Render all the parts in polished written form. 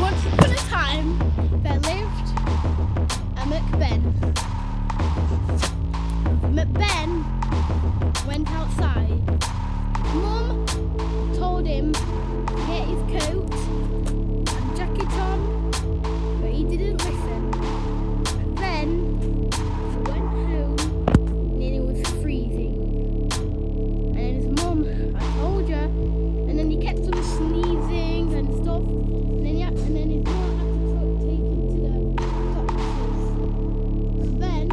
Once upon a time, there lived a McBen. McBen went outside. Mum told him to get his coat and jacket on, but he didn't listen. And then he went home and then it was freezing. And then his mum, I told you, and then he kept on sneezing and stuff. And then his mum had to take him to the doctors. And then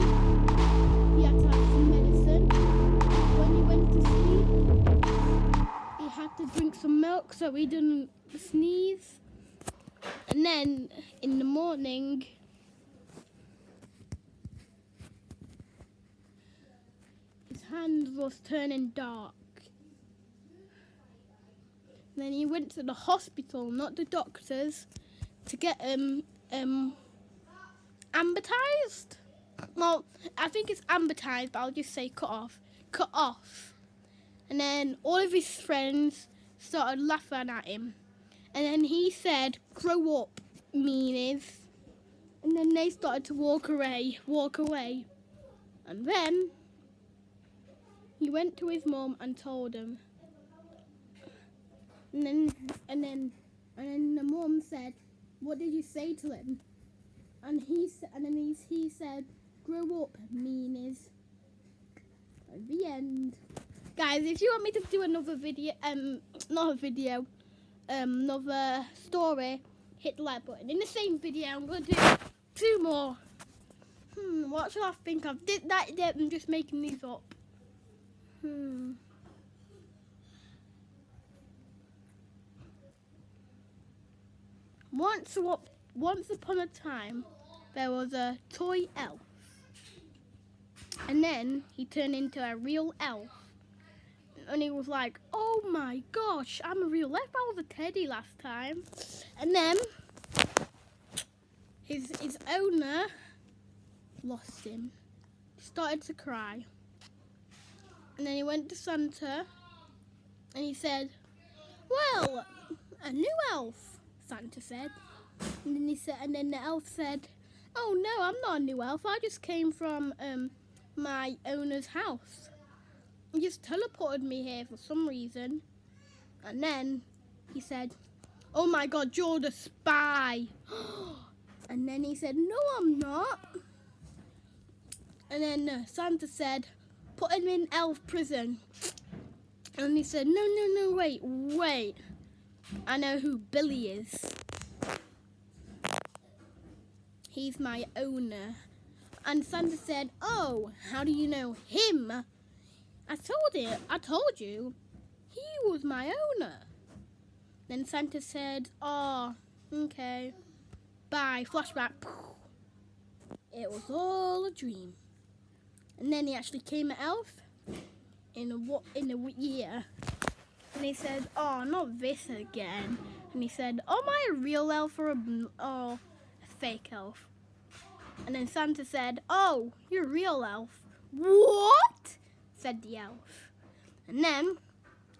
he had to have some medicine. When he went to sleep, he had to drink some milk so he didn't sneeze. And then in the morning, his hand was turning dark. And then he went to the hospital, not the doctors, to get amortized. Well, I think it's amortized, but I'll just say cut off. And then all of his friends started laughing at him. And then he said, "Grow up, meanies." And then they started to walk away. And then he went to his mum and told him. And then the mum said, "What did you say to him?" And he said, "Grow up, meanies." At the end. Guys, if you want me to do another video, another story, hit the like button. In the same video, I'm going to do 2 more. What shall I think of? I'm just making these up. Once upon a time, there was a toy elf. And then he turned into a real elf. And he was like, "Oh my gosh, I'm a real elf. I was a teddy last time." And then his owner lost him. He started to cry. And then he went to Santa and he said, "Well, a new elf," Santa said. And then the elf said, "Oh no, I'm not a new elf. I just came from my owner's house. He just teleported me here for some reason." And then he said, "Oh my God, you're the spy." And then he said, "No, I'm not." And then Santa said, "Put him in elf prison." And he said, No, wait. I know who Billy is. He's my owner." And Santa said, "Oh, how do you know him?" I told you, he was my owner." Then Santa said, "Oh, okay, bye." Flashback. It was all a dream. And then he actually came an elf in a year. And he said, "Oh, not this again." And he said, "Oh, am I a real elf or a fake elf?" And then Santa said, "Oh, you're a real elf." "What?" said the elf. And then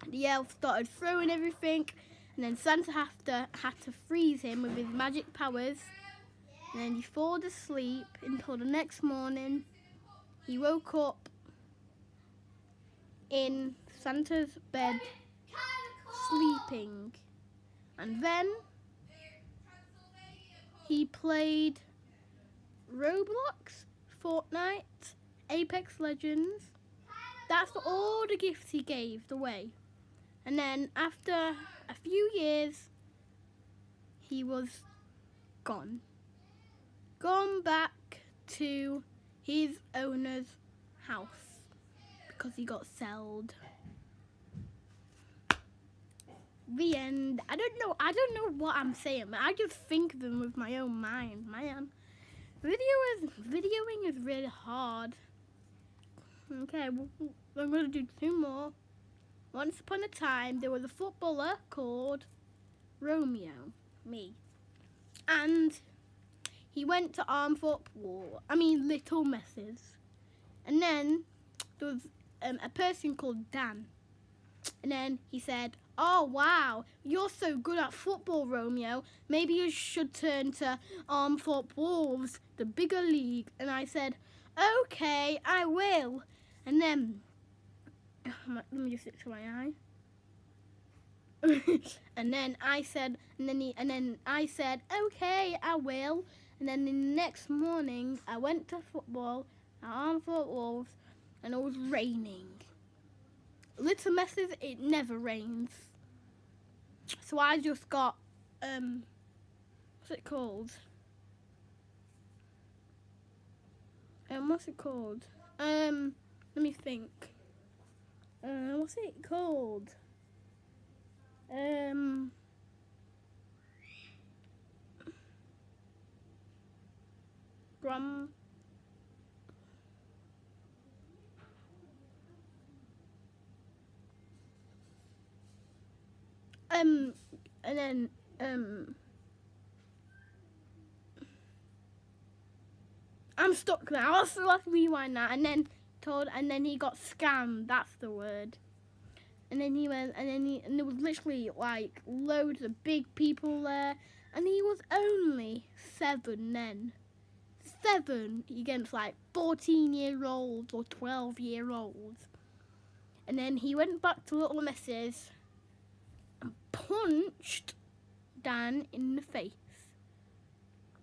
the elf started throwing everything. And then Santa had to freeze him with his magic powers. And then he fell asleep until the next morning. He woke up in Santa's bed, sleeping. And then he played Roblox, Fortnite, Apex Legends. That's all the gifts he gave away. And then after a few years, he was gone back to his owner's house because he got sold. The end. I don't know what I'm saying, but I just think of them with my own mind, man. Videoing is really hard. Okay, I'm gonna do 2 more. Once upon a time, there was a footballer called Romeo, me, and he went to Little Messes, and then there was a person called Dan, and then he said, Oh, wow. You're so good at football, Romeo. Maybe you should turn to Armthorpe Wolves, the bigger league. And I said, okay, I will. And then, let me just look to my eye. and then I said, okay, I will. And then the next morning, I went to football at Armthorpe Wolves, and it was raining. Little messes, it never rains. So I just got, what's it called? What's it called? Let me think. What's it called? And then, I'm stuck now. Let's rewind that. And then he got scammed. That's the word. And then he went, and there was literally like loads of big people there, and he was only 7 then. 7 against like 14-year-olds or 12-year-olds. And then he went back to Little Missus and punched Dan in the face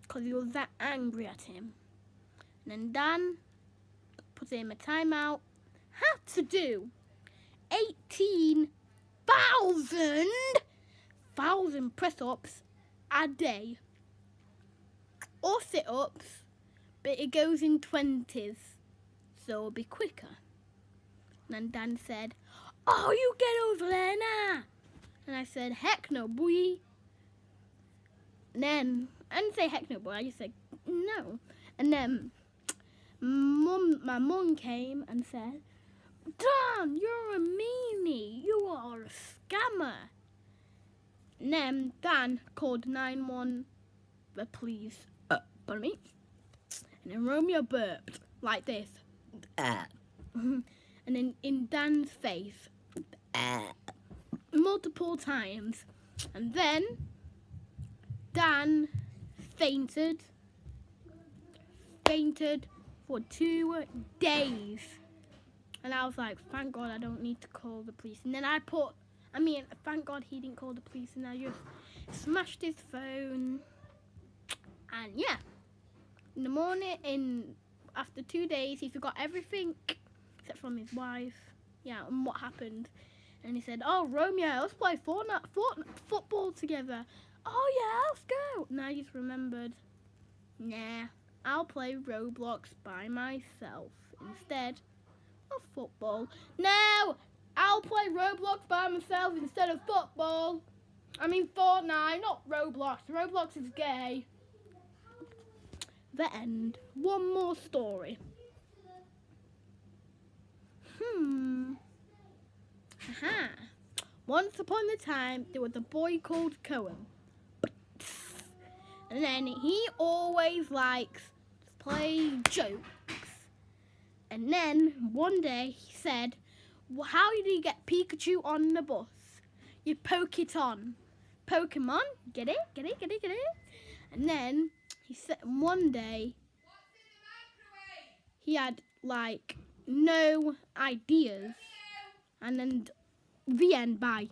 because he was that angry at him. And then Dan put him a timeout, had to do 18,000 press-ups a day. Or sit-ups, but it goes in 20s, so it'll be quicker. And then Dan said, oh, you get over there now. And I said, heck no, boy. And then, I didn't say heck no, boy, I just said no. And then my mum came and said, Dan, you're a meanie. You are a scammer. And then Dan called 911, please. Pardon me. And then Romeo burped like this. And then in Dan's face. Multiple times. And then Dan fainted for 2 days. And I was like, thank God I don't need to call the police. And then thank God he didn't call the police. And I just smashed his phone. And yeah, in the morning, after 2 days, he forgot everything except from his wife. Yeah, and what happened. And he said, oh, Romeo, let's play football together. Oh, yeah, let's go. And I just remembered, nah, I'll play Roblox by myself instead of football. No, I'll play Roblox by myself instead of football. I mean Fortnite, not Roblox. Roblox is gay. The end. One more story. Once upon a time, there was a boy called Cohen. And then he always likes to play jokes. And then one day he said, well, how do you get Pikachu on the bus? You poke it on. Pokemon, get it? And then he said one day he had like no ideas. And then the end, bye.